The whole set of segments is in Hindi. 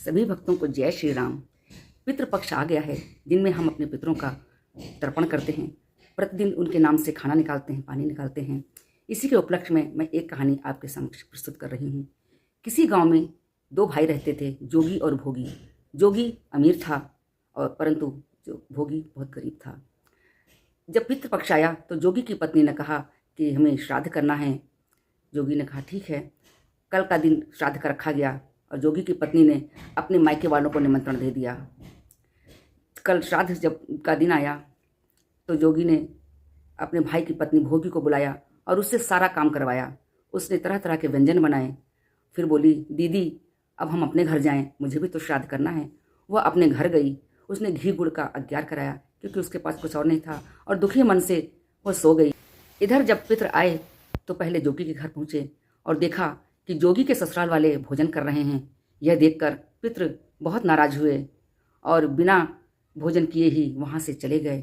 सभी भक्तों को जय श्री राम। पितृपक्ष आ गया है, जिनमें हम अपने पितरों का तर्पण करते हैं। प्रतिदिन उनके नाम से खाना निकालते हैं, पानी निकालते हैं। इसी के उपलक्ष्य में मैं एक कहानी आपके समक्ष प्रस्तुत कर रही हूँ। किसी गांव में दो भाई रहते थे, जोगी और भोगी। जोगी अमीर था और परंतु जो भोगी बहुत गरीब था। जब पितृपक्ष आया तो जोगी की पत्नी ने कहा कि हमें श्राद्ध करना है। जोगी ने कहा ठीक है। कल का दिन श्राद्ध का रखा गया और जोगी की पत्नी ने अपने मायके वालों को निमंत्रण दे दिया। कल श्राद्ध जब का दिन आया तो जोगी ने अपने भाई की पत्नी भोगी को बुलाया और उससे सारा काम करवाया। उसने तरह तरह के व्यंजन बनाए। फिर बोली, दीदी अब हम अपने घर जाएं, मुझे भी तो श्राद्ध करना है। वह अपने घर गई। उसने घी गुड़ का अज्ञार कराया क्योंकि उसके पास कुछ और नहीं था और दुखी मन से वह सो गई। इधर जब पितर आए तो पहले जोगी के घर पहुंचे और देखा कि जोगी के ससुराल वाले भोजन कर रहे हैं। यह देखकर पितर बहुत नाराज हुए और बिना भोजन किए ही वहाँ से चले गए।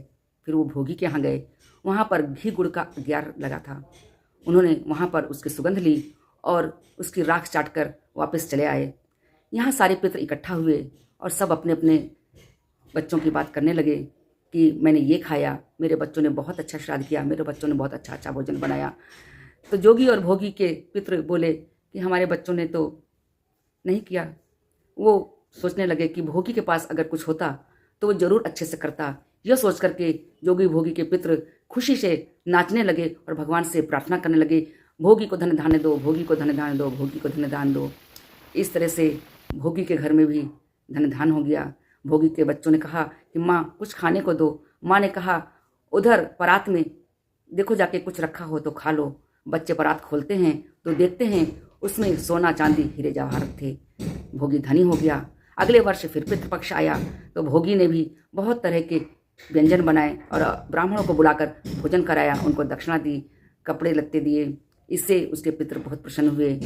फिर वो भोगी के यहाँ गए। वहाँ पर घी गुड़ का अज्ञार लगा था। उन्होंने वहाँ पर उसकी सुगंध ली और उसकी राख चाटकर वापस चले आए। यहाँ सारे पितर इकट्ठा हुए और सब अपने अपने बच्चों की बात करने लगे कि मैंने ये खाया, मेरे बच्चों ने बहुत अच्छा श्राद्ध किया, मेरे बच्चों ने बहुत अच्छा अच्छा भोजन बनाया। तो जोगी और भोगी के पितर बोले कि हमारे बच्चों ने तो नहीं किया। वो सोचने लगे कि भोगी के पास अगर कुछ होता तो वो जरूर अच्छे से करता। यह सोच करके जोगी भोगी के पितर खुशी से नाचने लगे और भगवान से प्रार्थना करने लगे, भोगी को धन धान्य दो, भोगी को धन धान्य दो, भोगी को धन दान दो। इस तरह से भोगी के घर में भी धन धान हो गया। भोगी के बच्चों ने कहा कि माँ कुछ खाने को दो। माँ ने कहा उधर परात में देखो, जाके कुछ रखा हो तो खा लो। बच्चे परात खोलते हैं तो देखते हैं उसमें सोना चांदी हीरे जवाहरात थे। भोगी धनी हो गया। अगले वर्ष फिर पितृपक्ष आया तो भोगी ने भी बहुत तरह के व्यंजन बनाए और ब्राह्मणों को बुलाकर भोजन कराया, उनको दक्षिणा दी, कपड़े लत्ते दिए। इससे उसके पितर बहुत प्रसन्न हुए।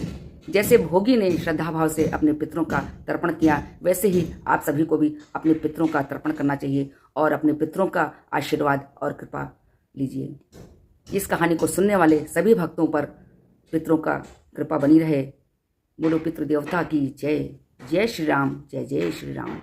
जैसे भोगी ने श्रद्धा भाव से अपने पितरों का तर्पण किया, वैसे ही आप सभी को भी अपने पितरों का तर्पण करना चाहिए और अपने पितरों का आशीर्वाद और कृपा लीजिए। इस कहानी को सुनने वाले सभी भक्तों पर पितरों का कृपा बनी रहे। बोलो पितृ देवता की जय। जय श्री राम, जय जय श्री राम।